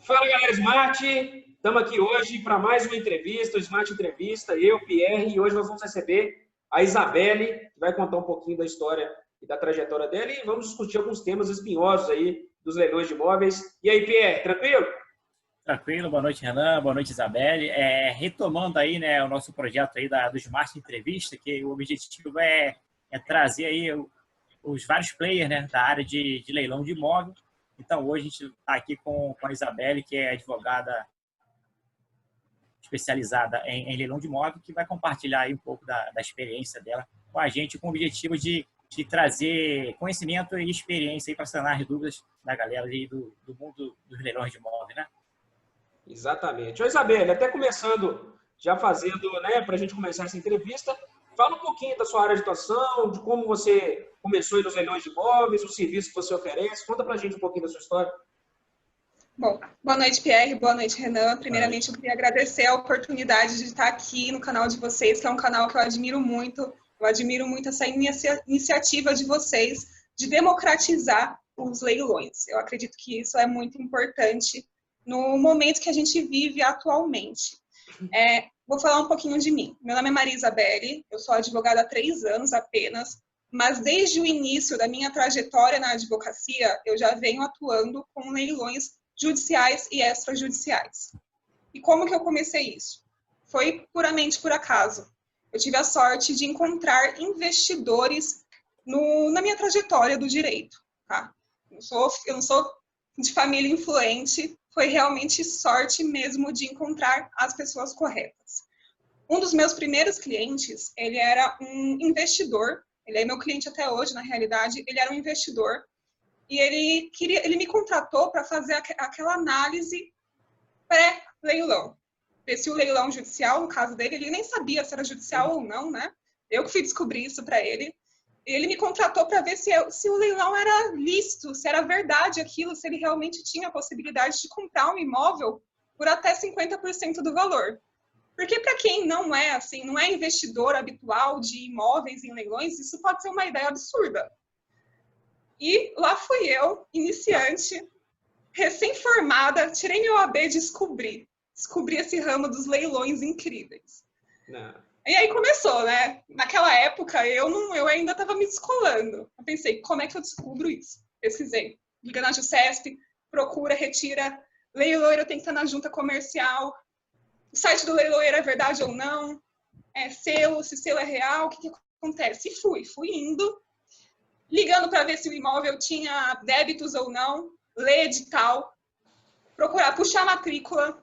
Fala, galera Smart! Estamos aqui hoje para mais uma entrevista, o Smart Entrevista, eu, Pierre, e hoje nós vamos receber a Isabelle, que vai contar um pouquinho da história e da trajetória dela, e vamos discutir alguns temas espinhosos aí dos leilões de imóveis. E aí, Pierre, tranquilo? Tranquilo, boa noite, Renan, boa noite, Isabelle. Retomando aí, né, o nosso projeto aí do Smart Entrevista, que o objetivo é trazer aí os vários players, né, da área de leilão de imóvel. Então, hoje a gente está aqui com a Isabelle, que é advogada especializada em leilão de imóvel, que vai compartilhar aí um pouco da experiência dela com a gente, com o objetivo de trazer conhecimento e experiência para sanar as dúvidas da galera aí do mundo dos leilões de imóvel, né? Exatamente. Ô, Isabelle, até começando, já fazendo, né, para a gente começar essa entrevista, fala um pouquinho da sua área de atuação, de como você começou aí nos leilões de imóveis, o serviço que você oferece. Conta para a gente um pouquinho da sua história. Bom, boa noite, Pierre, boa noite, Renan. Primeiramente, eu queria agradecer a oportunidade de estar aqui no canal de vocês, que é um canal que eu admiro muito. Eu admiro muito essa iniciativa de vocês de democratizar os leilões. Eu acredito que isso é muito importante no momento que a gente vive atualmente. Vou falar um pouquinho de mim. Meu nome é Maria Isabelle, eu sou advogada há 3 anos apenas, mas desde o início da minha trajetória na advocacia, eu já venho atuando com leilões judiciais e extrajudiciais. E como que eu comecei isso? Foi puramente por acaso. Eu tive a sorte de encontrar investidores na minha trajetória do direito. Tá? Eu não sou de família influente, foi realmente sorte mesmo de encontrar as pessoas corretas. Um dos meus primeiros clientes, ele era um investidor, ele é meu cliente até hoje, na realidade, ele era um investidor, e ele me contratou para fazer aquela análise pré-leilão. Ver se o leilão judicial, no caso dele, ele nem sabia se era judicial ou não, né? Eu que fui descobrir isso para ele. Ele me contratou para ver se o leilão era lícito, se era verdade aquilo, se ele realmente tinha a possibilidade de comprar um imóvel por até 50% do valor. Porque para quem não é assim, não é investidor habitual de imóveis em leilões, isso pode ser uma ideia absurda. E lá fui eu, iniciante, recém-formada, tirei meu AB e descobri esse ramo dos leilões incríveis. Não. E aí começou, né? Naquela época, eu ainda estava me descolando. Eu pensei, como é que eu descubro isso? Pesquisei. Liga na Jusesp, procura, retira. Leiloeiro tem que estar na junta comercial. O site do leiloeiro é verdade ou não? Se selo é real, o que acontece? E fui indo, ligando para ver se o imóvel tinha débitos ou não, ler edital, procurar puxar a matrícula.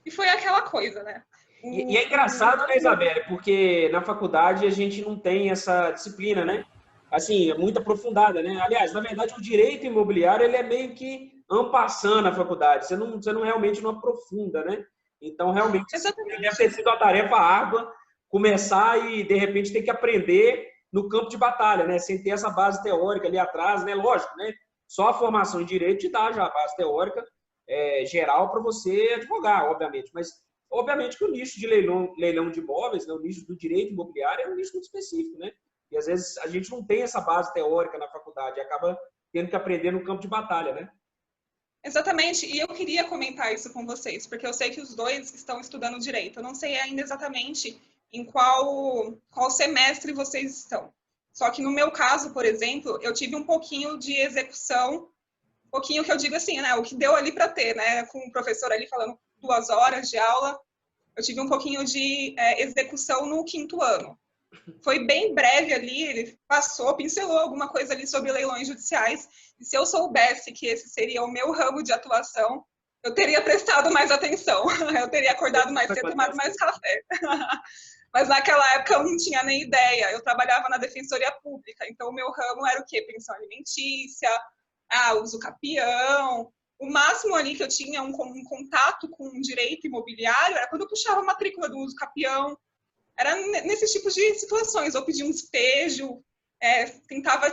E foi aquela coisa, né? E é engraçado, né, Isabelle? Porque na faculdade a gente não tem essa disciplina, né? Assim, é muito aprofundada, né? Aliás, na verdade, o direito imobiliário ele é meio que en passant na faculdade. Você não realmente não aprofunda, né? Então, realmente, deve ter sido uma tarefa árdua começar e, de repente, ter que aprender no campo de batalha, né? Sem ter essa base teórica ali atrás, né? Lógico, né? Só a formação em direito te dá já a base teórica geral para você advogar, obviamente. Mas, obviamente, que o nicho de leilão de imóveis, né? O nicho do direito imobiliário é um nicho muito específico, né? E, às vezes, a gente não tem essa base teórica na faculdade, acaba tendo que aprender no campo de batalha, né? Exatamente, e eu queria comentar isso com vocês, porque eu sei que os dois estão estudando direito. Eu não sei ainda exatamente em qual semestre vocês estão. Só que no meu caso, por exemplo, eu tive um pouquinho de execução, um pouquinho que eu digo assim, né? O que deu ali para ter, né? Com o professor ali falando 2 horas de aula, eu tive um pouquinho de execução no 5º ano. Foi bem breve ali, ele pincelou alguma coisa ali sobre leilões judiciais, e se eu soubesse que esse seria o meu ramo de atuação, eu teria prestado mais atenção, eu teria acordado mais cedo, tomado mais café. Mas naquela época eu não tinha nem ideia, eu trabalhava na Defensoria Pública, então o meu ramo era o quê? Pensão alimentícia, uso capião. O máximo ali que eu tinha um contato com o direito imobiliário era quando eu puxava a matrícula do uso capião. Era nesse tipo de situações. Eu pedia um despejo, tentava,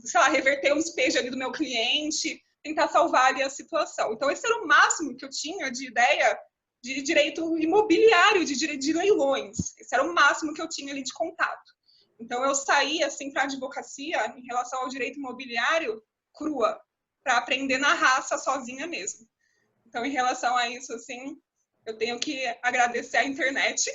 sei lá, reverter um despejo ali do meu cliente, tentar salvar ali a situação. Então, esse era o máximo que eu tinha de ideia de direito imobiliário, de leilões. Esse era o máximo que eu tinha ali de contato. Então, eu saí, assim, para a advocacia, em relação ao direito imobiliário, crua, para aprender na raça, sozinha mesmo. Então, em relação a isso, assim, eu tenho que agradecer a internet.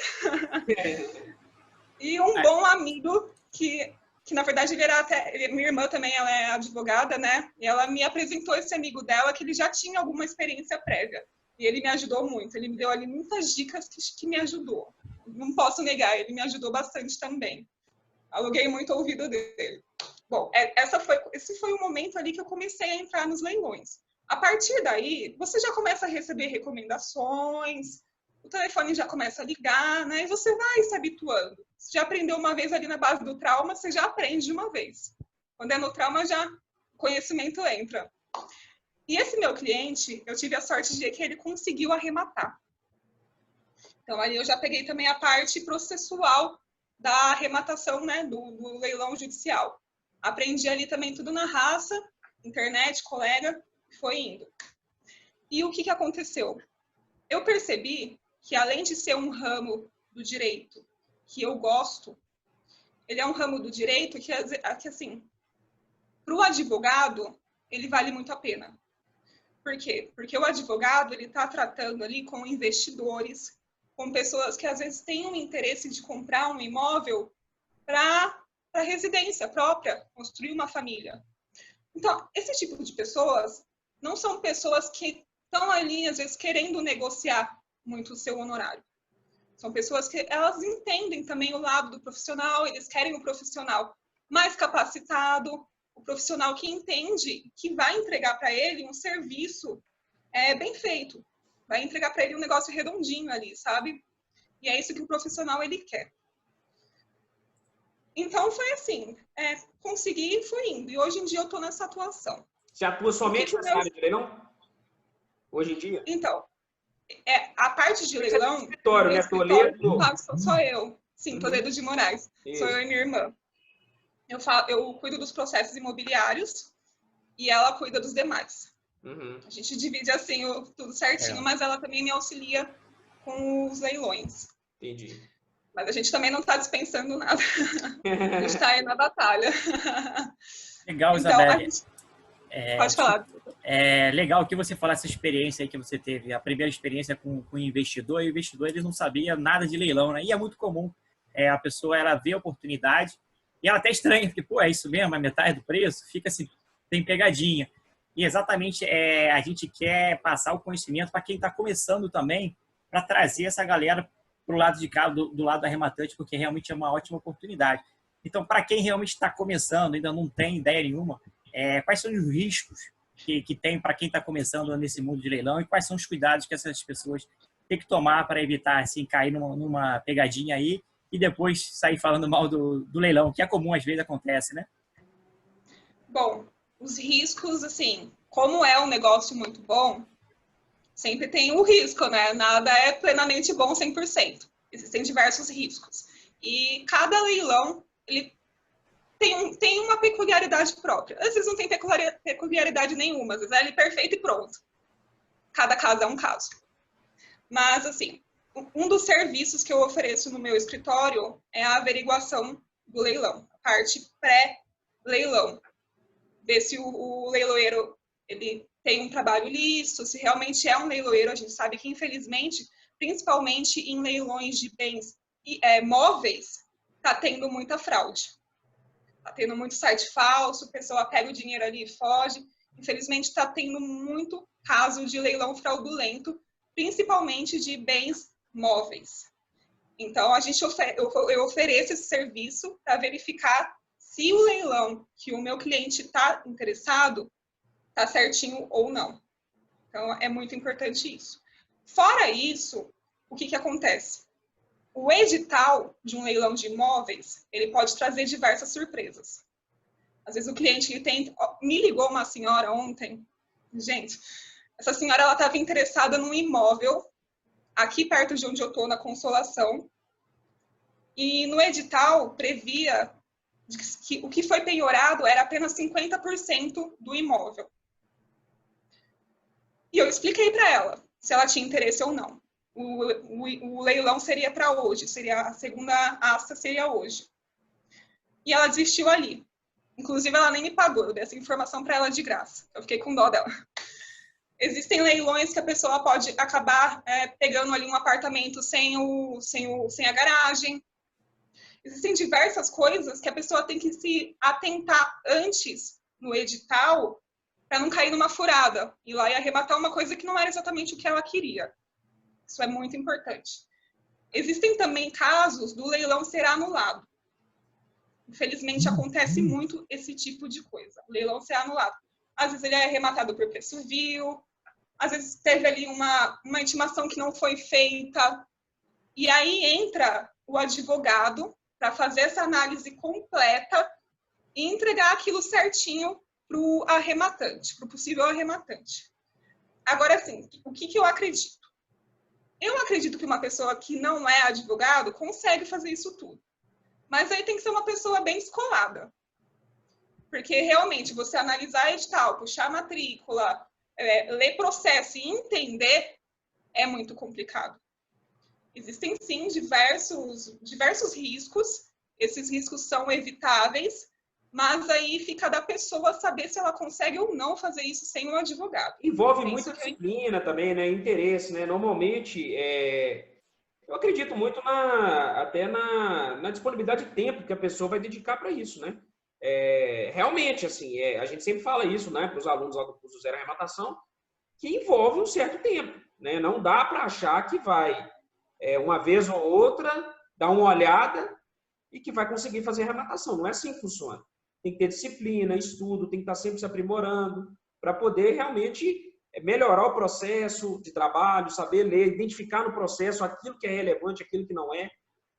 E um bom amigo que na verdade, ele era até... Minha irmã também, ela é advogada, né? E ela me apresentou esse amigo dela, que ele já tinha alguma experiência prévia. E ele me ajudou muito. Ele me deu ali muitas dicas que me ajudou. Não posso negar, ele me ajudou bastante também. Aluguei muito o ouvido dele. Bom, esse foi o momento ali que eu comecei a entrar nos leilões. A partir daí, você já começa a receber recomendações, o telefone já começa a ligar, né? E você vai se habituando. Você já aprendeu uma vez ali na base do trauma, você já aprende de uma vez. Quando é no trauma, já o conhecimento entra. E esse meu cliente, eu tive a sorte de que ele conseguiu arrematar. Então, ali eu já peguei também a parte processual da arrematação, né, do leilão judicial. Aprendi ali também tudo na raça, internet, colega, foi indo. E o que aconteceu? Eu percebi que, além de ser um ramo do direito que eu gosto, ele é um ramo do direito que assim, para o advogado, ele vale muito a pena. Por quê? Porque o advogado, ele está tratando ali com investidores, com pessoas que às vezes têm um interesse de comprar um imóvel para residência própria, construir uma família. Então, esse tipo de pessoas não são pessoas que estão ali, às vezes, querendo negociar muito o seu honorário. São pessoas que elas entendem também o lado do profissional, eles querem um profissional mais capacitado, o profissional que entende que vai entregar para ele um serviço bem feito, vai entregar para ele um negócio redondinho ali, sabe? E é isso que o profissional ele quer. Então foi assim, consegui e fui indo. E hoje em dia eu estou nessa atuação. Você atua somente nessa área de leilão? Hoje em dia? Então, a parte de leilão... Escritório, né? Toledo? Sou eu. Sim, Toledo de Moraes. Isso. Sou eu e minha irmã. Eu cuido dos processos imobiliários e ela cuida dos demais. A gente divide assim tudo certinho, mas ela também me auxilia com os leilões. Entendi. Mas a gente também não está dispensando nada. A gente está aí na batalha. Legal, Isabelle. Pode falar. É legal que você falasse essa experiência aí que você teve, a primeira experiência com o investidor, e o investidor ele não sabia nada de leilão, né? E é muito comum a pessoa ela vê a oportunidade e ela até estranha, porque, pô, é isso mesmo, é metade do preço, fica assim, tem pegadinha. E exatamente a gente quer passar o conhecimento para quem está começando também, para trazer essa galera para o lado de cá, do lado arrematante, porque realmente é uma ótima oportunidade. Então, para quem realmente está começando, ainda não tem ideia nenhuma, quais são os riscos que tem para quem está começando nesse mundo de leilão e quais são os cuidados que essas pessoas têm que tomar para evitar assim, cair numa pegadinha aí e depois sair falando mal do leilão, que é comum, às vezes acontece, né? Bom, os riscos, assim, como é um negócio muito bom, sempre tem o risco, né? Nada é plenamente bom 100%. Existem diversos riscos. E cada leilão, ele tem uma peculiaridade própria. Às vezes não tem peculiaridade nenhuma, às vezes é ele perfeito e pronto. Cada caso é um caso. Mas, assim, um dos serviços que eu ofereço no meu escritório é a averiguação do leilão, a parte pré-leilão. Ver se o leiloeiro ele tem um trabalho lícito, se realmente é um leiloeiro. A gente sabe que, infelizmente, principalmente em leilões de bens móveis, está tendo muita fraude. Está tendo muito site falso, a pessoa pega o dinheiro ali e foge. Infelizmente, está tendo muito caso de leilão fraudulento, principalmente de bens móveis. Então, eu ofereço esse serviço para verificar se o leilão que o meu cliente está interessado está certinho ou não. Então, é muito importante isso. Fora isso, o que acontece? O edital de um leilão de imóveis, ele pode trazer diversas surpresas. Às vezes o cliente me ligou uma senhora ontem, gente, essa senhora ela estava interessada num imóvel aqui perto de onde eu estou, na Consolação, e no edital previa que o que foi penhorado era apenas 50% do imóvel. E eu expliquei para ela se ela tinha interesse ou não. O leilão seria para hoje, a segunda asta seria hoje. E ela desistiu ali. Inclusive, ela nem me pagou, eu dei essa informação para ela de graça. Eu fiquei com dó dela. Existem leilões que a pessoa pode acabar pegando ali um apartamento sem a garagem. Existem diversas coisas que a pessoa tem que se atentar antes no edital para não cair numa furada, ir lá e arrematar uma coisa que não era exatamente o que ela queria. Isso é muito importante. Existem também casos do leilão ser anulado. Infelizmente, acontece muito esse tipo de coisa. O leilão ser anulado. Às vezes ele é arrematado por preço vil, às vezes teve ali uma intimação que não foi feita. E aí entra o advogado para fazer essa análise completa e entregar aquilo certinho para o arrematante, para o possível arrematante. Agora, assim, o que eu acredito? Eu acredito que uma pessoa que não é advogado consegue fazer isso tudo. Mas aí tem que ser uma pessoa bem escolada. Porque realmente você analisar edital, puxar matrícula, ler processo e entender é muito complicado. Existem sim diversos riscos. Esses riscos são evitáveis, mas aí fica da pessoa saber se ela consegue ou não fazer isso sem um advogado. Envolve muita disciplina também, né? Interesse, né? Normalmente, eu acredito muito até na disponibilidade de tempo que a pessoa vai dedicar para isso, né? Realmente, assim, a gente sempre fala isso, né, para os alunos lá do curso Zero Arrematação, que envolve um certo tempo, né? Não dá para achar que vai, uma vez ou outra, dar uma olhada e que vai conseguir fazer arrematação. Não é assim que funciona. Tem que ter disciplina, estudo, tem que estar sempre se aprimorando para poder realmente melhorar o processo de trabalho, saber ler, identificar no processo aquilo que é relevante, aquilo que não é.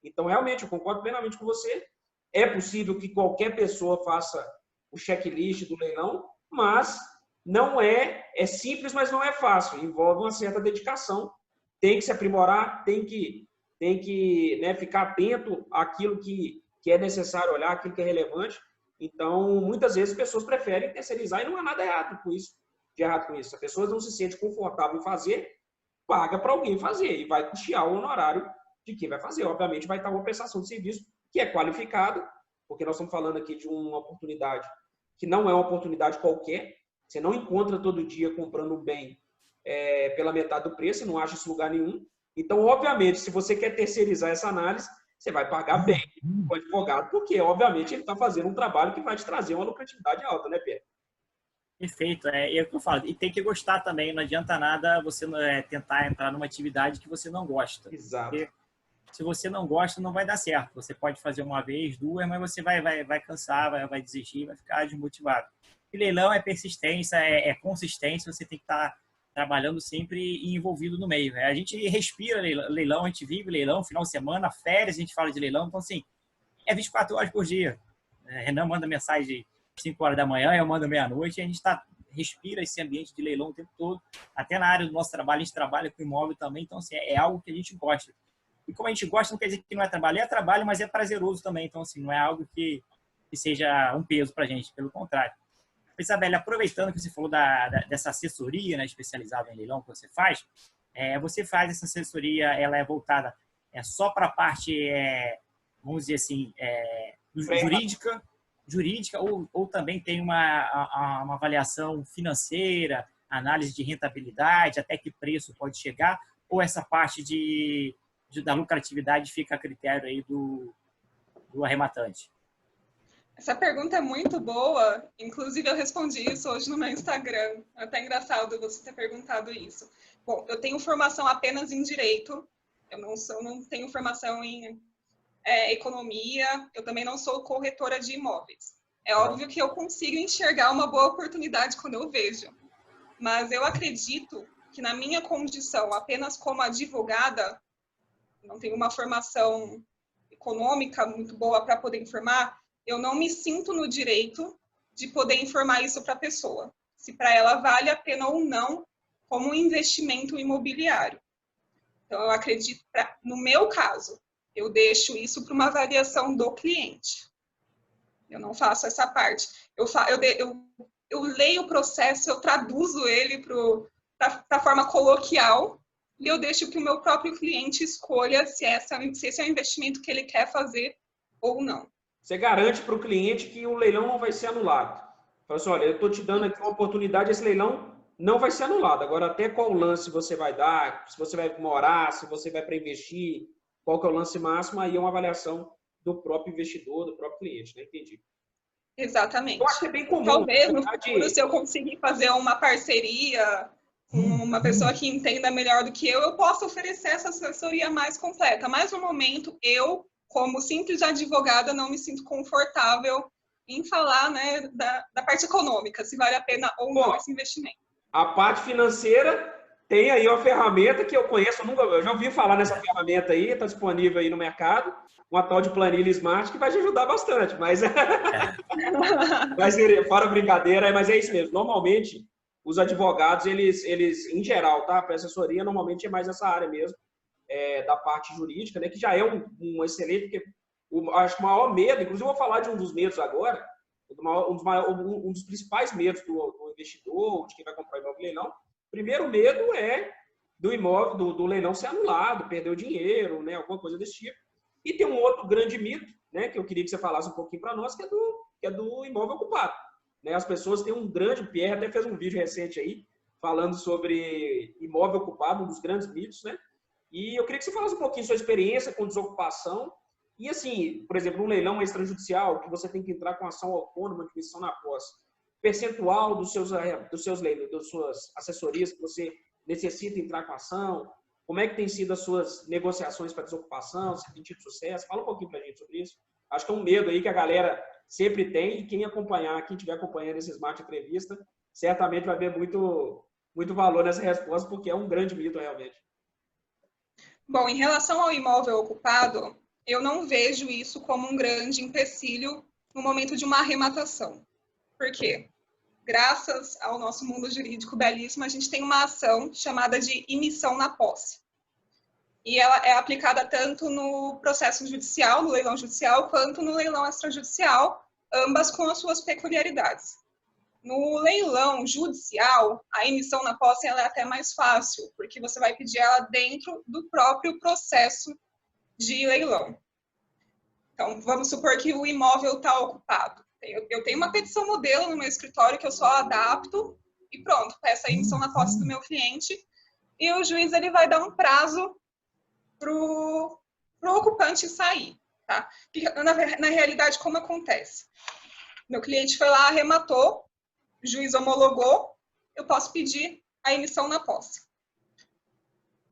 Então, realmente, eu concordo plenamente com você. É possível que qualquer pessoa faça o checklist do leilão, mas não é simples, mas não é fácil. Envolve uma certa dedicação. Tem que se aprimorar, tem que né, ficar atento àquilo que é necessário olhar, aquilo que é relevante. Então, muitas vezes, pessoas preferem terceirizar e não há nada errado com isso. De errado com isso. A pessoa não se sente confortável em fazer, paga para alguém fazer e vai custear o honorário de quem vai fazer. Obviamente, vai estar uma prestação de serviço que é qualificada, porque nós estamos falando aqui de uma oportunidade que não é uma oportunidade qualquer. Você não encontra todo dia comprando um bem pela metade do preço, você não acha isso em lugar nenhum. Então, obviamente, se você quer terceirizar essa análise, você vai pagar bem o advogado, porque, obviamente, ele está fazendo um trabalho que vai te trazer uma lucratividade alta, né, Pedro? Perfeito, é o que eu falo. E tem que gostar também, não adianta nada você tentar entrar numa atividade que você não gosta. Exato. Porque se você não gosta, não vai dar certo. Você pode fazer uma vez, duas, mas você vai cansar, vai desistir, vai ficar desmotivado. E leilão é persistência, é consistência, você tem que estar trabalhando sempre e envolvido no meio. A gente respira leilão, a gente vive leilão, final de semana, férias, a gente fala de leilão. Então, assim, é 24 horas por dia. Renan manda mensagem 5 horas da manhã, eu mando meia-noite, a gente respira esse ambiente de leilão o tempo todo. Até na área do nosso trabalho, a gente trabalha com imóvel também, então assim, é algo que a gente gosta. E como a gente gosta, não quer dizer que não é trabalho, mas é prazeroso também. Então, assim, não é algo que seja um peso para a gente, pelo contrário. Isabelle, aproveitando que você falou dessa assessoria, né, especializada em leilão que você faz essa assessoria, ela é voltada só para a parte, vamos dizer assim, jurídica ou também tem uma avaliação financeira, análise de rentabilidade, até que preço pode chegar, ou essa parte da lucratividade fica a critério aí do arrematante? Essa pergunta é muito boa, inclusive eu respondi isso hoje no meu Instagram. É até engraçado você ter perguntado isso. Bom, eu tenho formação apenas em direito, eu não tenho formação em economia, eu também não sou corretora de imóveis. É óbvio que eu consigo enxergar uma boa oportunidade quando eu vejo, mas eu acredito que na minha condição, apenas como advogada, não tenho uma formação econômica muito boa para poder informar, eu não me sinto no direito de poder informar isso para a pessoa, se para ela vale a pena ou não como um investimento imobiliário. Então, eu acredito, no meu caso, eu deixo isso para uma avaliação do cliente. Eu não faço essa parte. Eu leio o processo, eu traduzo ele para a forma coloquial e eu deixo que o meu próprio cliente escolha se esse é o investimento que ele quer fazer ou não. Você garante para o cliente que o leilão não vai ser anulado. Fala assim, olha, eu estou te dando aqui uma oportunidade, esse leilão não vai ser anulado. Agora, até qual lance você vai dar, se você vai morar, se você vai para investir, qual que é o lance máximo, aí é uma avaliação do próprio investidor, do próprio cliente, né? Entendi. Eu acho Exatamente. que é bem comum. Talvez Na no futuro, verdade, se eu conseguir fazer uma parceria com uma pessoa que entenda melhor do que eu possa oferecer essa assessoria mais completa. Mas no momento, eu, como simples advogada, não me sinto confortável em falar, né, da parte econômica, se vale a pena ou não esse investimento. a parte financeira tem aí uma ferramenta que eu conheço, eu já ouvi falar nessa ferramenta aí, está disponível aí no mercado, uma tal de planilha Smart que vai te ajudar bastante, mas fora brincadeira, mas é isso mesmo. Normalmente, os advogados, eles em geral, tá? Para assessoria, normalmente é mais essa área mesmo, da parte jurídica, né? Que já é um excelente, porque acho que o maior medo, inclusive eu vou falar de um dos medos agora, um dos principais medos do investidor, de quem vai comprar imóvel leilão. O primeiro medo é do imóvel, do leilão ser anulado, perder o dinheiro, né? Alguma coisa desse tipo. E tem um outro grande mito, né? Que eu queria que você falasse um pouquinho para nós, que é do imóvel ocupado. Né? As pessoas têm um grande, o Pierre até fez um vídeo recente aí, falando sobre imóvel ocupado, um dos grandes mitos, né? E eu queria que você falasse um pouquinho sua experiência com desocupação. E assim, por exemplo, um leilão extrajudicial, que você tem que entrar com ação autônoma de missão na posse, percentual dos seus leilões, das suas assessorias que você necessita entrar com ação, como é que tem sido as suas negociações para desocupação, se tem tido sucesso? Fala um pouquinho para a gente sobre isso. Acho que é um medo aí que a galera sempre tem, e quem estiver acompanhando esse Smart Entrevista, certamente vai ver muito, muito valor nessa resposta, porque é um grande mito realmente. Bom, em relação ao imóvel ocupado, eu não vejo isso como um grande empecilho no momento de uma arrematação. Por quê? Graças ao nosso mundo jurídico belíssimo, a gente tem uma ação chamada de imissão na posse. E ela é aplicada tanto no processo judicial, no leilão judicial, quanto no leilão extrajudicial, ambas com as suas peculiaridades. No leilão judicial, a emissão na posse ela é até mais fácil, porque você vai pedir ela dentro do próprio processo de leilão. Então, vamos supor que o imóvel está ocupado. Eu tenho uma petição modelo no meu escritório que eu só adapto e pronto, peço a emissão na posse do meu cliente e o juiz ele vai dar um prazo para o ocupante sair. Tá? Na realidade, como acontece? Meu cliente foi lá, arrematou, o juiz homologou, eu posso pedir a emissão na posse.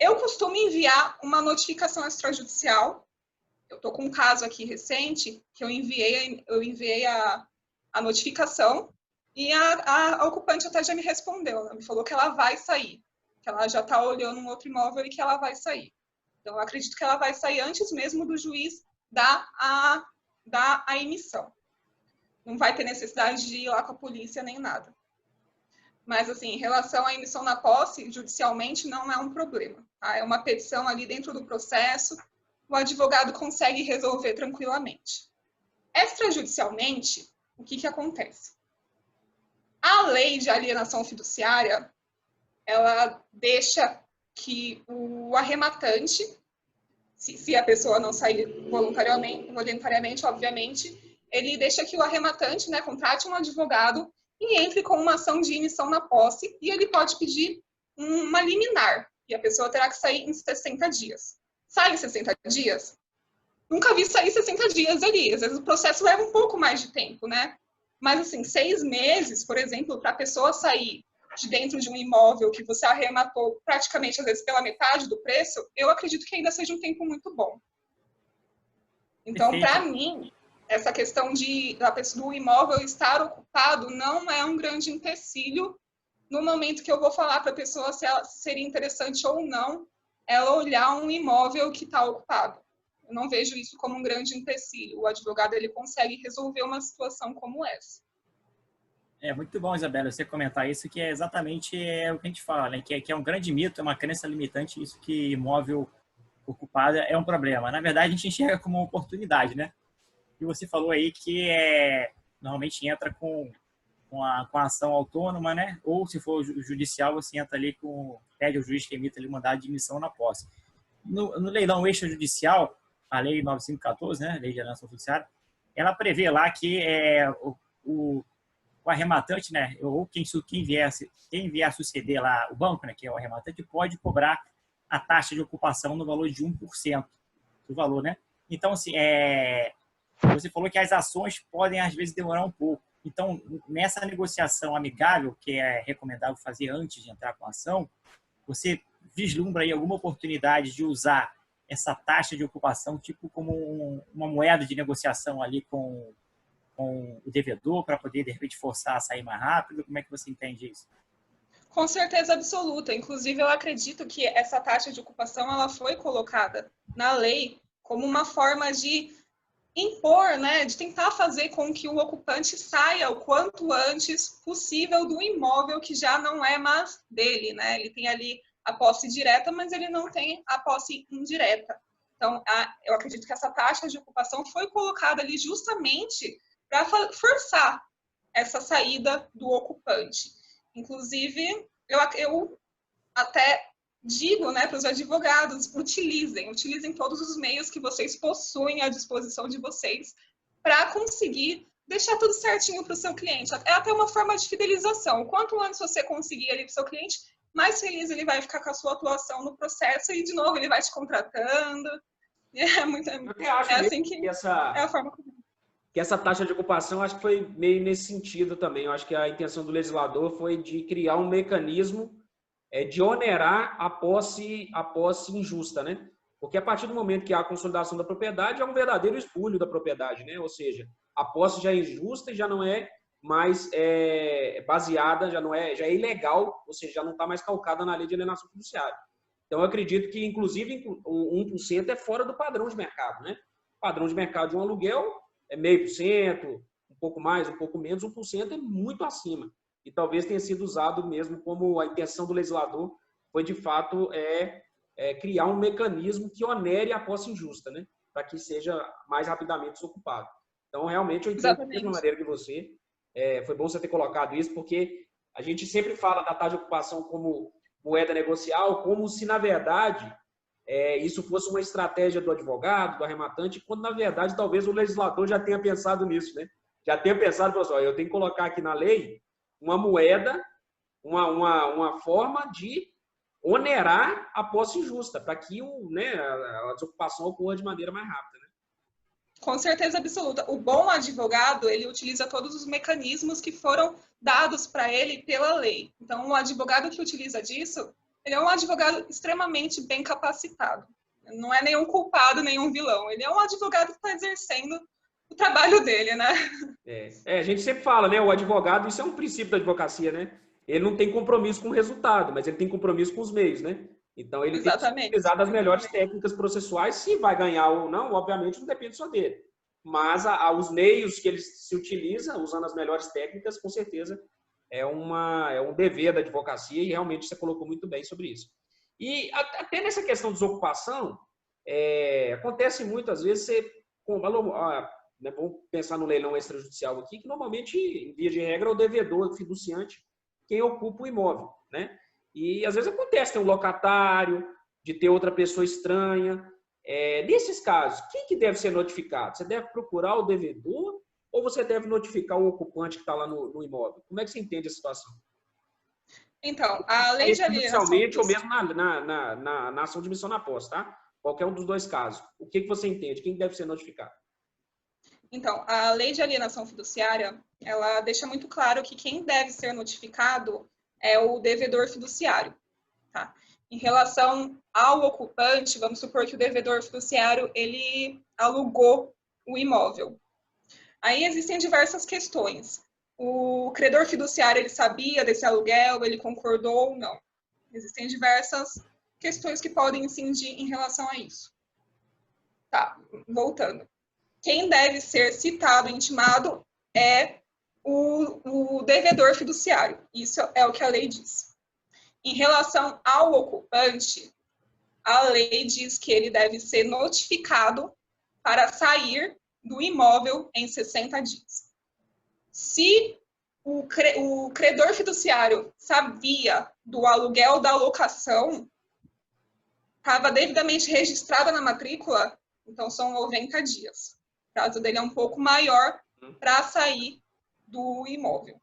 Eu costumo enviar uma notificação extrajudicial. Eu estou com um caso aqui recente que eu enviei a notificação e a ocupante até já me respondeu. Ela me falou que ela vai sair, que ela já está olhando um outro imóvel e que ela vai sair. Então, eu acredito que ela vai sair antes mesmo do juiz dar a emissão. Não vai ter necessidade de ir lá com a polícia nem nada. Mas, assim, em relação à emissão na posse, judicialmente não é um problema. Tá? É uma petição ali dentro do processo, o advogado consegue resolver tranquilamente. Extrajudicialmente, o que acontece? A lei de alienação fiduciária, ela deixa que o arrematante, se a pessoa não sair voluntariamente, obviamente, ele deixa que o arrematante, né, contrate um advogado e entre com uma ação de emissão na posse e ele pode pedir uma liminar, e a pessoa terá que sair em 60 dias. Sai em 60 dias? Nunca vi sair 60 dias ali. Às vezes o processo leva um pouco mais de tempo, né? Mas, assim, 6 meses, por exemplo, para a pessoa sair de dentro de um imóvel que você arrematou praticamente, às vezes, pela metade do preço, eu acredito que ainda seja um tempo muito bom. Então, para mim, essa questão do imóvel estar ocupado não é um grande empecilho no momento que eu vou falar para a pessoa se seria interessante ou não ela olhar um imóvel que está ocupado. Eu não vejo isso como um grande empecilho. O advogado ele consegue resolver uma situação como essa. É muito bom, Isabela, você comentar isso, que é exatamente o que a gente fala, né? Que é um grande mito, é uma crença limitante, isso que imóvel ocupado é um problema. Na verdade, a gente enxerga como uma oportunidade, né? E você falou aí que normalmente entra com a ação autônoma, né? Ou se for judicial, você entra ali pede ao juiz que emita ali mandado de emissão na posse. No leilão extrajudicial, a lei 9514, né? Lei de alienação fiduciária, ela prevê lá que o arrematante, né, ou quem vier a suceder lá o banco, né, que é o arrematante, pode cobrar a taxa de ocupação no valor de 1% do valor, né? Então, assim, você falou que as ações podem, às vezes, demorar um pouco. Então, nessa negociação amigável, que é recomendável fazer antes de entrar com a ação, você vislumbra aí alguma oportunidade de usar essa taxa de ocupação tipo como uma moeda de negociação ali com o devedor para poder, de repente, forçar a sair mais rápido? Como é que você entende isso? Com certeza absoluta. Inclusive, eu acredito que essa taxa de ocupação ela foi colocada na lei como uma forma de impor, né, de tentar fazer com que o ocupante saia o quanto antes possível do imóvel que já não é mais dele, né? Ele tem ali a posse direta, mas ele não tem a posse indireta. Então, eu acredito que essa taxa de ocupação foi colocada ali justamente para forçar essa saída do ocupante. Inclusive, eu até digo, né, para os advogados, utilizem todos os meios que vocês possuem à disposição de vocês para conseguir deixar tudo certinho para o seu cliente. É até uma forma de fidelização. Quanto antes você conseguir ali para o seu cliente, mais feliz ele vai ficar com a sua atuação no processo e, de novo, ele vai te contratando. Eu até acho assim que é a forma que essa taxa de ocupação, acho que foi meio nesse sentido também. Eu acho que a intenção do legislador foi de criar um mecanismo de onerar a posse injusta, né? Porque a partir do momento que há a consolidação da propriedade, é um verdadeiro espólio da propriedade, né? Ou seja, a posse já é injusta e já não é mais baseada, já é ilegal, ou seja, já não está mais calcada na lei de alienação fiduciária. Então, eu acredito que, inclusive, o 1% é fora do padrão de mercado, né? O padrão de mercado de um aluguel é 0,5%, um pouco mais, um pouco menos, 1% é muito acima. E talvez tenha sido usado mesmo como a intenção do legislador foi, de fato, criar um mecanismo que onere a posse injusta, né? Para que seja mais rapidamente desocupado. Então, realmente, eu entendo da mesma maneira que você. Foi bom você ter colocado isso, porque a gente sempre fala da taxa de ocupação como moeda negocial, como se, na verdade, isso fosse uma estratégia do advogado, do arrematante, quando, na verdade, talvez o legislador já tenha pensado nisso, né? Já tenha pensado, pessoal, eu tenho que colocar aqui na lei uma moeda, uma forma de onerar a posse injusta, para que a desocupação ocorra de maneira mais rápida. Né? Com certeza absoluta. O bom advogado, ele utiliza todos os mecanismos que foram dados para ele pela lei. Então, o advogado que utiliza disso, ele é um advogado extremamente bem capacitado. Não é nenhum culpado, nenhum vilão. Ele é um advogado que está exercendo o trabalho dele, né? A gente sempre fala, né? O advogado, isso é um princípio da advocacia, né? Ele não tem compromisso com o resultado, mas ele tem compromisso com os meios, né? Então, ele tem que utilizar das melhores técnicas processuais. Se vai ganhar ou não, obviamente, não depende só dele. Mas os meios que ele se utiliza, usando as melhores técnicas, com certeza, é um dever da advocacia e realmente você colocou muito bem sobre isso. E até nessa questão de desocupação, acontece muitas vezes, vamos pensar no leilão extrajudicial aqui, que normalmente, em via de regra, é o devedor, o fiduciante, quem ocupa o imóvel, né? E às vezes acontece, tem um locatário, de ter outra pessoa estranha. Nesses casos, quem que deve ser notificado? Você deve procurar o devedor ou você deve notificar o ocupante que está lá no imóvel? Como é que você entende a situação? Então, a lei de alienação... ou mesmo na ação de missão na posse, tá? Qualquer um dos dois casos. O que você entende? Quem deve ser notificado? Então, a lei de alienação fiduciária, ela deixa muito claro que quem deve ser notificado é o devedor fiduciário, tá? Em relação ao ocupante, vamos supor que o devedor fiduciário, ele alugou o imóvel. Aí existem diversas questões. O credor fiduciário, ele sabia desse aluguel, ele concordou ou não. Existem diversas questões que podem incidir em relação a isso. Tá, voltando. Quem deve ser citado e intimado é o devedor fiduciário. Isso é o que a lei diz. Em relação ao ocupante, a lei diz que ele deve ser notificado para sair do imóvel em 60 dias. Se o credor fiduciário sabia do aluguel da locação, estava devidamente registrada na matrícula, então são 90 dias. O prazo dele é um pouco maior para sair do imóvel.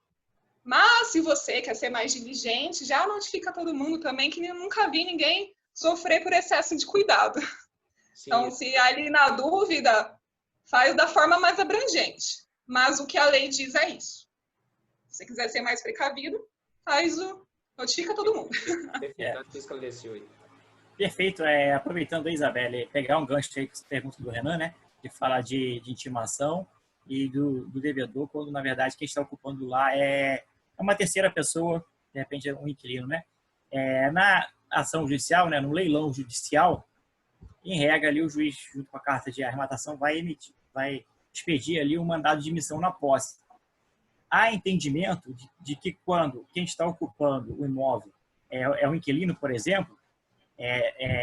Mas se você quer ser mais diligente, já notifica todo mundo também, que eu nunca vi ninguém sofrer por excesso de cuidado. Sim. Então, se ali na dúvida, faz da forma mais abrangente. Mas o que a lei diz é isso. Se você quiser ser mais precavido, notifica todo mundo. Perfeito, acho que esclareceu aí. Perfeito. Aproveitando aí, Isabelle, pegar um gancho aí com essa pergunta do Renan, né? De falar de intimação e do devedor, quando na verdade quem está ocupando lá é uma terceira pessoa, de repente é um inquilino, né? Na ação judicial, né? No leilão judicial, em regra ali o juiz, junto com a carta de arrematação, vai expedir ali um mandado de emissão na posse. Há entendimento de que quando quem está ocupando o imóvel é um inquilino, por exemplo,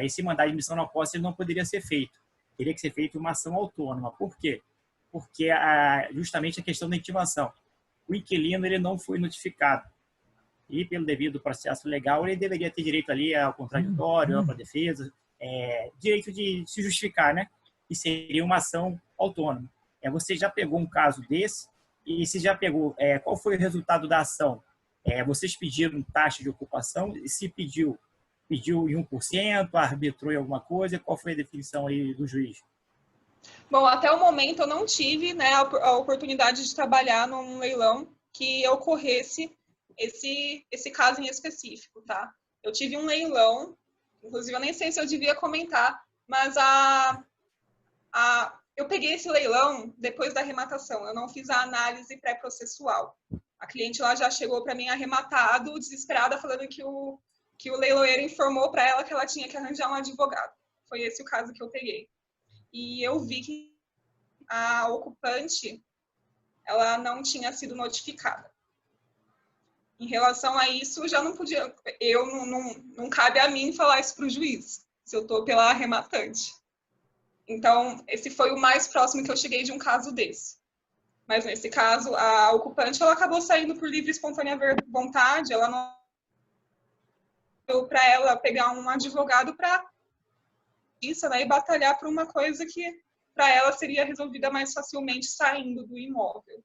esse mandado de emissão na posse não poderia ser feito. Teria que ser feita uma ação autônoma. Por quê? Porque justamente a questão da intimação. O inquilino ele não foi notificado. E, pelo devido processo legal, ele deveria ter direito ali ao contraditório, à defesa, direito de se justificar, né? E seria uma ação autônoma. Você já pegou um caso desse? E se já pegou, qual foi o resultado da ação? Vocês pediram taxa de ocupação? E se pediu em 1%, arbitrou em alguma coisa? Qual foi a definição aí do juiz? Bom, até o momento eu não tive, né, a oportunidade de trabalhar num leilão que ocorresse esse caso em específico, tá? Eu tive um leilão, inclusive eu nem sei se eu devia comentar, mas eu peguei esse leilão depois da arrematação, eu não fiz a análise pré-processual. A cliente lá já chegou para mim arrematado, desesperada, falando que o leiloeiro informou para ela que ela tinha que arranjar um advogado. Foi esse o caso que eu peguei. E eu vi que a ocupante, ela não tinha sido notificada. Em relação a isso, já não podia, não cabe a mim falar isso para o juiz, se eu estou pela arrematante. Então, esse foi o mais próximo que eu cheguei de um caso desse. Mas, nesse caso, a ocupante, ela acabou saindo por livre e espontânea vontade, ela não deu para ela pegar um advogado para isso, né, e batalhar por uma coisa que, para ela, seria resolvida mais facilmente saindo do imóvel.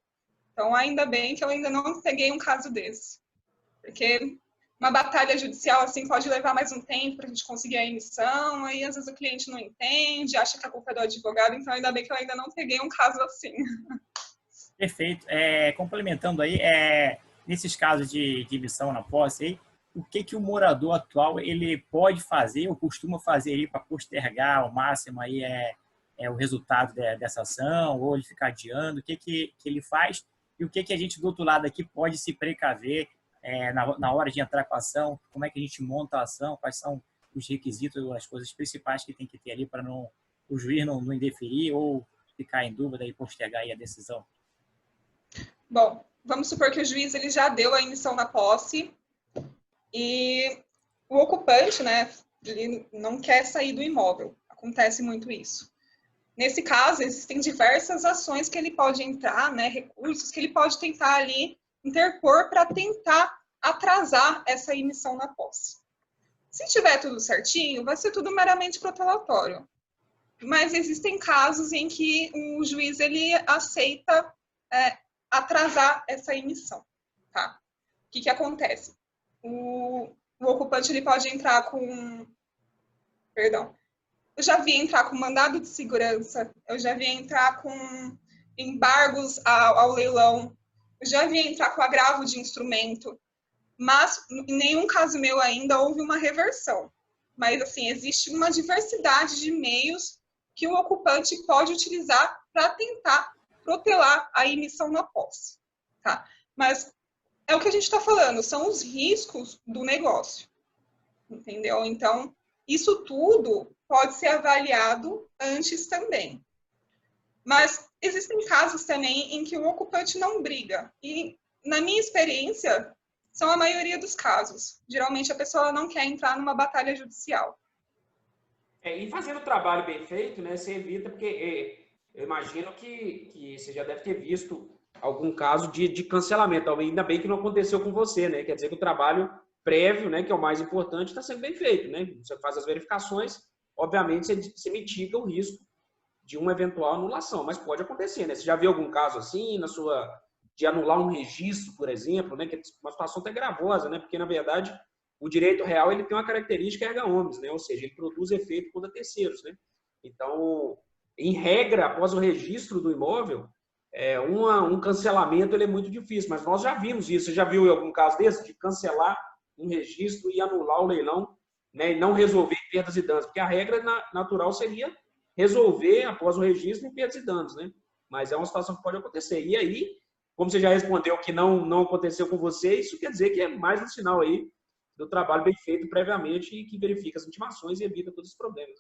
Então, ainda bem que eu ainda não peguei um caso desse. Porque uma batalha judicial assim pode levar mais um tempo para a gente conseguir a emissão, aí às vezes o cliente não entende, acha que a culpa é do advogado, então ainda bem que eu ainda não peguei um caso assim. Perfeito. Complementando aí, nesses casos de emissão na posse, aí, o que o morador atual ele pode fazer ou costuma fazer para postergar ao máximo aí, o resultado dessa ação, ou ele ficar adiando, o que ele faz e o que a gente do outro lado aqui pode se precaver na hora de entrar com a ação, como é que a gente monta a ação, quais são os requisitos, as coisas principais que tem que ter ali para o juiz não indeferir ou ficar em dúvida e postergar aí a decisão. Bom, vamos supor que o juiz ele já deu a emissão na posse e o ocupante, né, ele não quer sair do imóvel. Acontece muito isso. Nesse caso, existem diversas ações que ele pode entrar, né, recursos que ele pode tentar ali interpor para tentar atrasar essa emissão na posse. Se tiver tudo certinho, vai ser tudo meramente protelatório. Mas existem casos em que o juiz ele aceita atrasar essa emissão, tá? O que acontece? O ocupante ele pode entrar com... Perdão. Eu já vi entrar com mandado de segurança, eu já vi entrar com embargos ao leilão, eu já vi entrar com agravo de instrumento, mas em nenhum caso meu ainda houve uma reversão. Mas, assim, existe uma diversidade de meios que o ocupante pode utilizar para tentar protelar a emissão na posse, tá? Mas é o que a gente está falando, são os riscos do negócio, entendeu? Então, isso tudo pode ser avaliado antes também. Mas existem casos também em que o ocupante não briga. E, na minha experiência, são a maioria dos casos. Geralmente, a pessoa não quer entrar numa batalha judicial. E fazendo o trabalho bem feito, né, você evita, porque eu imagino que você já deve ter visto algum caso de cancelamento. Ainda bem que não aconteceu com você, né? Quer dizer que o trabalho prévio, né, que é o mais importante, está sendo bem feito, né? Você faz as verificações, obviamente você mitiga o risco de uma eventual anulação, mas pode acontecer, né? Você já viu algum caso assim de anular um registro, por exemplo, né, que é uma situação até gravosa, né, porque, na verdade, o direito real ele tem uma característica erga omnes, né, ou seja, ele produz efeito contra terceiros. Né? Então, em regra, após o registro do imóvel, um cancelamento ele é muito difícil, mas nós já vimos isso. Você já viu em algum caso desse, de cancelar um registro e anular o leilão, né, e não resolver perdas e danos? Porque a regra natural seria resolver após o registro em perdas e danos, né? Mas é uma situação que pode acontecer. E aí, como você já respondeu que não aconteceu com você, isso quer dizer que é mais um sinal aí do trabalho bem feito previamente e que verifica as intimações e evita todos os problemas.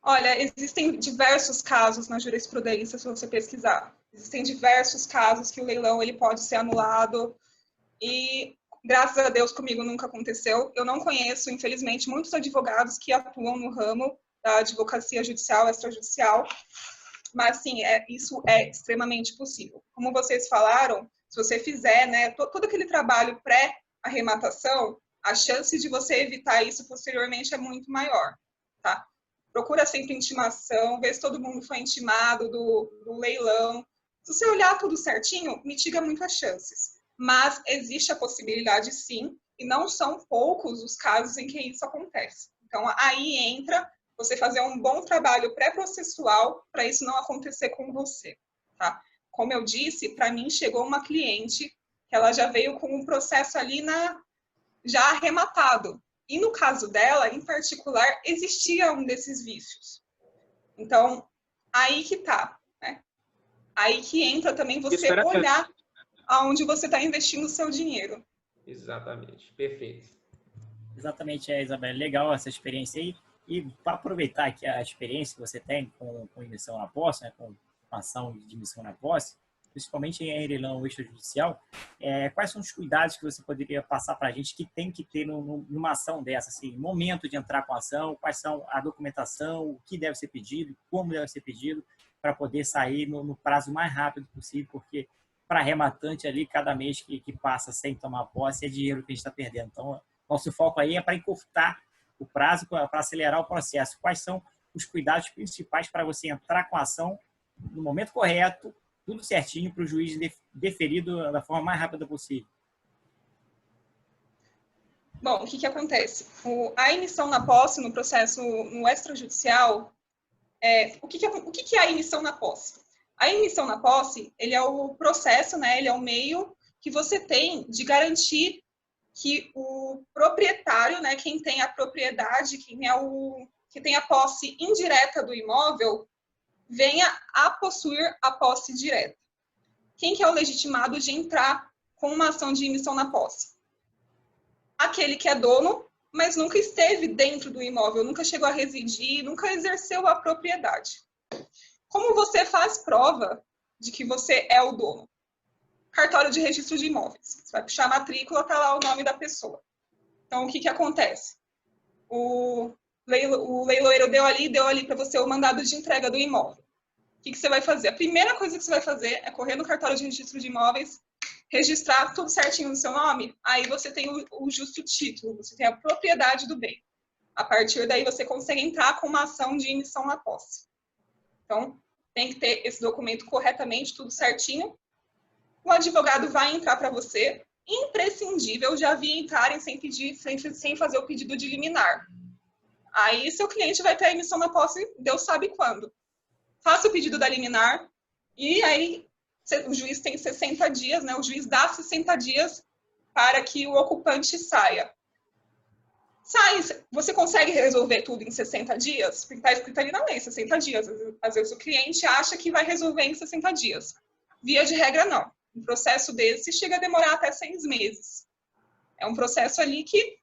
Olha, existem diversos casos na jurisprudência, se você pesquisar. Existem diversos casos que o leilão ele pode ser anulado e, graças a Deus, comigo nunca aconteceu. Eu não conheço, infelizmente, muitos advogados que atuam no ramo da advocacia judicial, extrajudicial, mas, sim, isso é extremamente possível. Como vocês falaram, se você fizer, né, todo aquele trabalho pré-arrematação, a chance de você evitar isso posteriormente é muito maior, tá? Procura sempre intimação, vê se todo mundo foi intimado do leilão. Se você olhar tudo certinho, mitiga muito as chances. Mas existe a possibilidade, sim, e não são poucos os casos em que isso acontece. Então, aí entra você fazer um bom trabalho pré-processual para isso não acontecer com você, tá? Como eu disse, para mim chegou uma cliente que ela já veio com um processo ali já arrematado. E no caso dela, em particular, existia um desses vícios. Então, aí que tá, né? Aí que entra também você olhar aonde você está investindo o seu dinheiro. Exatamente, perfeito. Exatamente, Isabel. Legal essa experiência aí. E para aproveitar aqui a experiência que você tem com emissão na posse, né, com ação de emissão na posse, principalmente em leilão extrajudicial, quais são os cuidados que você poderia passar para a gente que tem que ter numa ação dessa? Assim, momento de entrar com a ação, quais são a documentação, o que deve ser pedido, como deve ser pedido, para poder sair no prazo mais rápido possível, porque para arrematante ali, cada mês que passa sem tomar posse é dinheiro que a gente está perdendo. Então, nosso foco aí é para encurtar o prazo, para acelerar o processo. Quais são os cuidados principais para você entrar com a ação no momento correto, tudo certinho, para o juiz deferir da forma mais rápida possível? Bom, o que acontece? A emissão na posse, no processo no extrajudicial, o que é a emissão na posse? A emissão na posse, ele é o processo, né? Ele é o meio que você tem de garantir que o proprietário, né, quem tem a propriedade, que tem a posse indireta do imóvel, venha a possuir a posse direta. Quem que é o legitimado de entrar com uma ação de emissão na posse? Aquele que é dono, mas nunca esteve dentro do imóvel, nunca chegou a residir, nunca exerceu a propriedade. Como você faz prova de que você é o dono? Cartório de registro de imóveis. Você vai puxar a matrícula, está lá o nome da pessoa. Então, o que acontece? O leiloeiro deu ali para você o mandado de entrega do imóvel. O que você vai fazer? A primeira coisa que você vai fazer é correr no cartório de registro de imóveis, registrar tudo certinho no seu nome, aí você tem o justo título, você tem a propriedade do bem. A partir daí, você consegue entrar com uma ação de emissão na posse. Então, tem que ter esse documento corretamente, tudo certinho. O advogado vai entrar para você, imprescindível já via entrarem sem fazer o pedido de liminar. Aí, seu cliente vai ter a emissão na posse, Deus sabe quando. Faça o pedido da liminar e aí o juiz tem 60 dias, né? O juiz dá 60 dias para que o ocupante saia. Você consegue resolver tudo em 60 dias? Porque está escrito ali na lei, 60 dias. Às vezes o cliente acha que vai resolver em 60 dias. Via de regra, não. Um processo desse chega a demorar até 6 meses. É um processo ali que,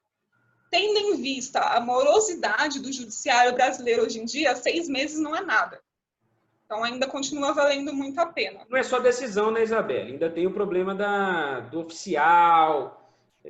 tendo em vista a morosidade do judiciário brasileiro hoje em dia, 6 meses não é nada. Então, ainda continua valendo muito a pena. Não é só decisão, né, Isabela? Ainda tem o problema do oficial.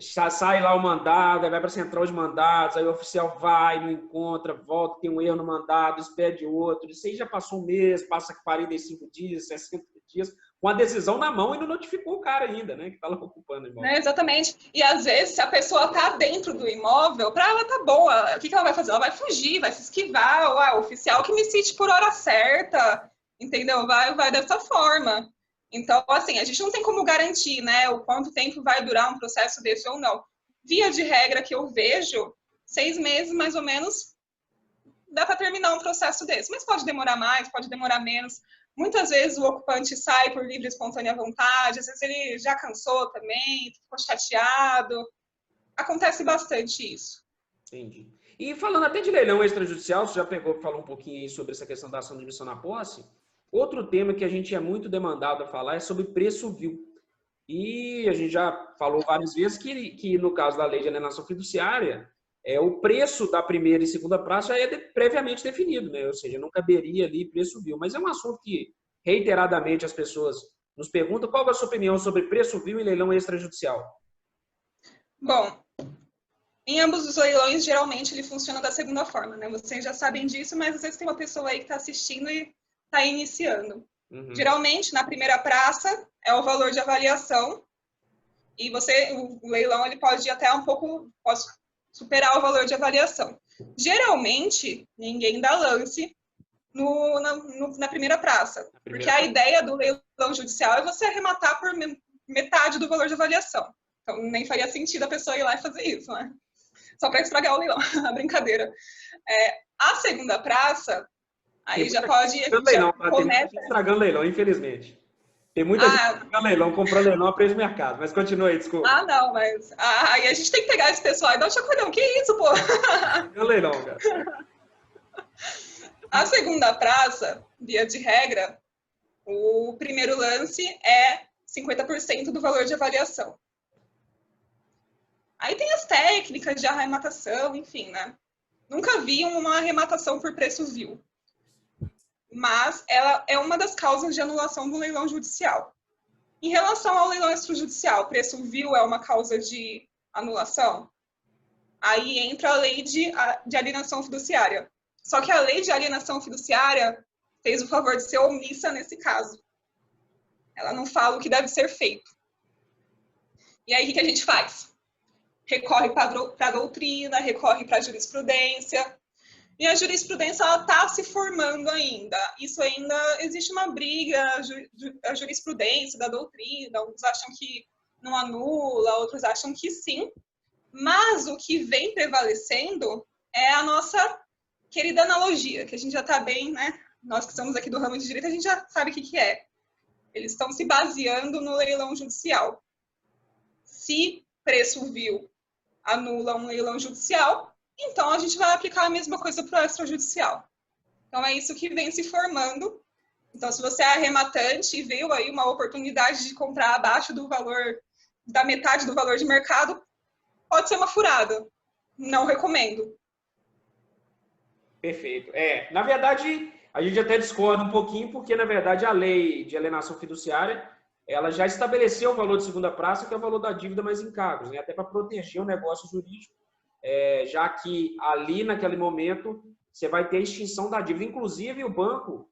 Sai lá o mandado, aí vai para a central de mandados, aí o oficial vai, não encontra, volta, tem um erro no mandado, expede outro. Isso aí já passou um mês, passa 45 dias, 60 dias, com a decisão na mão e não notificou o cara ainda, né, que está lá ocupando o imóvel. Exatamente. E às vezes, se a pessoa está dentro do imóvel, para ela tá boa. O que ela vai fazer? Ela vai fugir, vai se esquivar. O oficial que me cite por hora certa, entendeu? Vai dessa forma. Então, assim, a gente não tem como garantir, né, o quanto tempo vai durar um processo desse ou não. Via de regra que eu vejo, 6 meses, mais ou menos, dá para terminar um processo desse. Mas pode demorar mais, pode demorar menos. Muitas vezes o ocupante sai por livre e espontânea vontade, às vezes ele já cansou também, ficou chateado. Acontece bastante isso. Entendi. E falando até de leilão extrajudicial, você já falou um pouquinho aí sobre essa questão da ação de omissão na posse. Outro tema que a gente é muito demandado a falar é sobre preço vil. E a gente já falou várias vezes que no caso da lei de alienação fiduciária, o preço da primeira e segunda praça já é previamente definido, né? Ou seja, não caberia ali preço vil. Mas é um assunto que, reiteradamente, as pessoas nos perguntam qual é a sua opinião sobre preço vil e leilão extrajudicial. Bom, em ambos os leilões, geralmente, ele funciona da segunda forma, né? Vocês já sabem disso, mas às vezes tem uma pessoa aí que está assistindo e está iniciando. Uhum. Geralmente, na primeira praça, é o valor de avaliação e o leilão ele pode ir até um pouco, pode superar o valor de avaliação. Geralmente, ninguém dá lance na primeira praça, porque a ideia do leilão judicial é você arrematar por metade do valor de avaliação. Então, nem faria sentido a pessoa ir lá e fazer isso, né? Só para estragar o leilão, a brincadeira. A segunda praça, aí já pode... Começa estragando leilão, infelizmente. Tem muita gente estragando leilão, comprando leilão a preço de mercado. Mas continua aí, desculpa. Não, mas... Aí a gente tem que pegar esse pessoal e dar um chacoalhão. Que isso, pô? Estragando leilão, cara. A segunda praça, via de regra, o primeiro lance é 50% do valor de avaliação. Aí tem as técnicas de arrematação, enfim, né? Nunca vi uma arrematação por preço vil. Mas ela é uma das causas de anulação do leilão judicial. Em relação ao leilão extrajudicial, preço vil é uma causa de anulação? Aí entra a lei de alienação fiduciária. Só que a lei de alienação fiduciária fez o favor de ser omissa nesse caso. Ela não fala o que deve ser feito. E aí, o que a gente faz? Recorre para a doutrina, recorre para a jurisprudência. E a jurisprudência está se formando ainda. Isso ainda existe uma briga, a jurisprudência da doutrina. Uns acham que não anula, outros acham que sim. Mas o que vem prevalecendo é a nossa querida analogia, que a gente já está bem, né? Nós que estamos aqui do ramo de direito, a gente já sabe o que é. Eles estão se baseando no leilão judicial. Se preço vil anula um leilão judicial, então a gente vai aplicar a mesma coisa para o extrajudicial. Então é isso que vem se formando. Então, se você é arrematante e viu aí uma oportunidade de comprar abaixo do valor, da metade do valor de mercado, pode ser uma furada. Não recomendo. Perfeito. Na verdade, a gente até discorda um pouquinho, porque, na verdade, a lei de alienação fiduciária, ela já estabeleceu o valor de segunda praça, que é o valor da dívida mais encargos, né? Até para proteger o negócio jurídico, já que ali, naquele momento, você vai ter a extinção da dívida. Inclusive, o banco,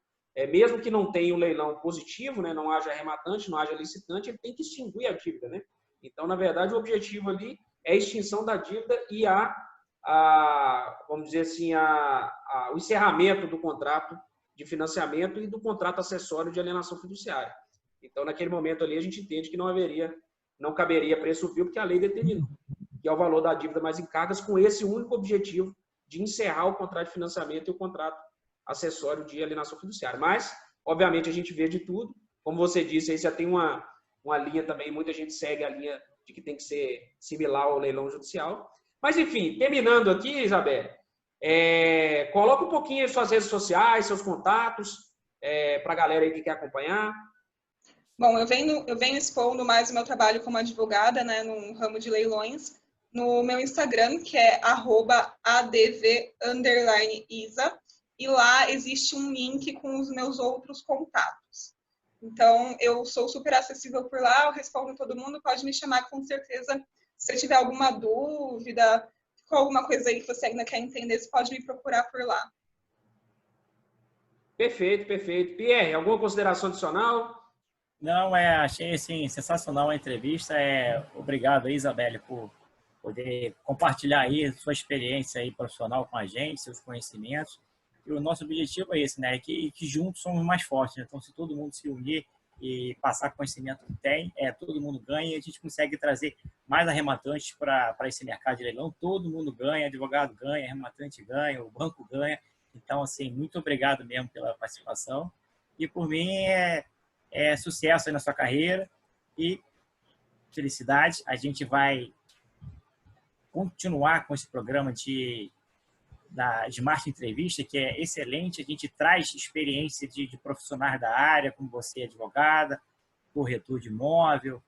mesmo que não tenha um leilão positivo, né, não haja arrematante, não haja licitante, ele tem que extinguir a dívida, né? Então, na verdade, o objetivo ali é a extinção da dívida e vamos dizer assim, o encerramento do contrato de financiamento e do contrato acessório de alienação fiduciária. Então, naquele momento ali, a gente entende que não caberia preço vil, porque a lei determinou, que é o valor da dívida mais encargas, com esse único objetivo de encerrar o contrato de financiamento e o contrato acessório de alienação fiduciária. Mas, obviamente, a gente vê de tudo. Como você disse, aí já tem uma linha também, muita gente segue a linha de que tem que ser similar ao leilão judicial. Mas, enfim, terminando aqui, Isabelle, coloca um pouquinho as suas redes sociais, seus contatos, para a galera aí que quer acompanhar. Bom, eu venho expondo mais o meu trabalho como advogada, né, no ramo de leilões, no meu Instagram, que é @adv_isa, e lá existe um link com os meus outros contatos. Então, eu sou super acessível por lá, eu respondo todo mundo, pode me chamar com certeza. Se você tiver alguma dúvida, com alguma coisa aí que você ainda quer entender, você pode me procurar por lá. Perfeito, perfeito. Pierre, alguma consideração adicional? Não, achei assim, sensacional a entrevista. Obrigado aí, Isabelle, por poder compartilhar aí sua experiência aí profissional com a gente, seus conhecimentos. E o nosso objetivo é esse, né? Que juntos somos mais fortes, né? Então, se todo mundo se unir e passar conhecimento que tem, todo mundo ganha, e a gente consegue trazer mais arrematantes para esse mercado de leilão. Todo mundo ganha, advogado ganha, arrematante ganha, o banco ganha. Então, assim, muito obrigado mesmo pela participação. E por mim é sucesso aí na sua carreira e felicidade. A gente vai continuar com esse programa de Smart Entrevista, que é excelente. A gente traz experiência de profissionais da área, como você, advogada, corretor de imóvel,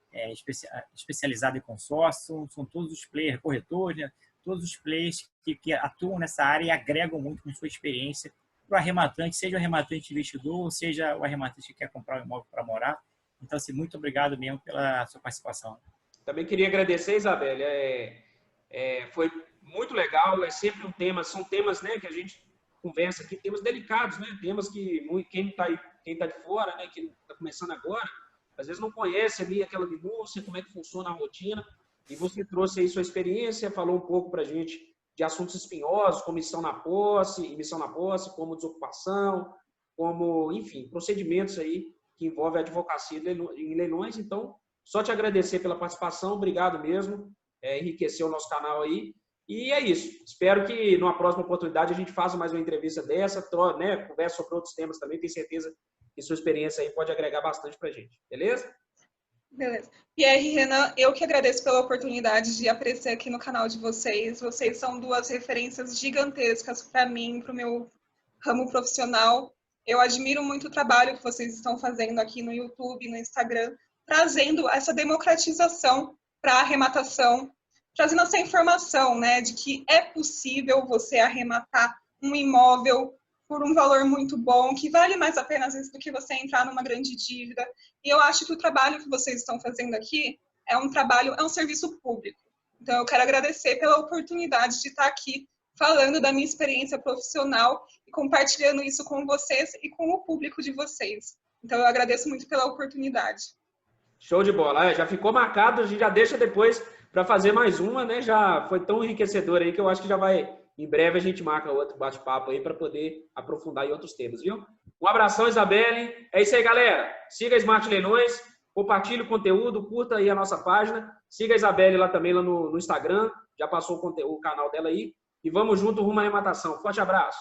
especializado em consórcio, são todos os players, corretores, né? Todos os players que atuam nessa área e agregam muito com sua experiência para o arrematante, seja o arrematante investidor, seja o arrematante que quer comprar um imóvel para morar. Então, assim, muito obrigado mesmo pela sua participação. Também queria agradecer, Isabelle. Foi muito legal. Sempre um tema, são temas, né, que a gente conversa aqui, temas delicados, né, temas que quem tá de fora, né, que está começando agora, às vezes não conhece ali aquela minúcia, como é que funciona a rotina. E você trouxe aí sua experiência, falou um pouco para a gente de assuntos espinhosos, como emissão na posse, como desocupação, como, enfim, procedimentos aí que envolvem a advocacia em leilões. Então, só te agradecer pela participação, obrigado mesmo, enriqueceu o nosso canal aí. E é isso. Espero que numa próxima oportunidade a gente faça mais uma entrevista dessa, né, converse sobre outros temas também. Tenho certeza que sua experiência aí pode agregar bastante para a gente. Beleza? Beleza. Pierre e Renan, eu que agradeço pela oportunidade de aparecer aqui no canal de vocês. Vocês são duas referências gigantescas para mim, para o meu ramo profissional. Eu admiro muito o trabalho que vocês estão fazendo aqui no YouTube, no Instagram, trazendo essa democratização para a arrematação, trazendo essa informação, né, de que é possível você arrematar um imóvel por um valor muito bom, que vale mais a pena, às vezes, do que você entrar numa grande dívida. E eu acho que o trabalho que vocês estão fazendo aqui é um serviço público. Então, eu quero agradecer pela oportunidade de estar aqui falando da minha experiência profissional e compartilhando isso com vocês e com o público de vocês. Então, eu agradeço muito pela oportunidade. Show de bola. Já ficou marcado, a gente já deixa depois para fazer mais uma, né? Já foi tão enriquecedor aí que eu acho que já vai... Em breve a gente marca outro bate-papo aí para poder aprofundar em outros temas, viu? Um abração, Isabelle. É isso aí, galera. Siga a Smart Leilões, compartilhe o conteúdo, curta aí a nossa página. Siga a Isabelle lá também, lá no Instagram. Já passou o canal dela aí. E vamos junto rumo à arrematação. Forte abraço.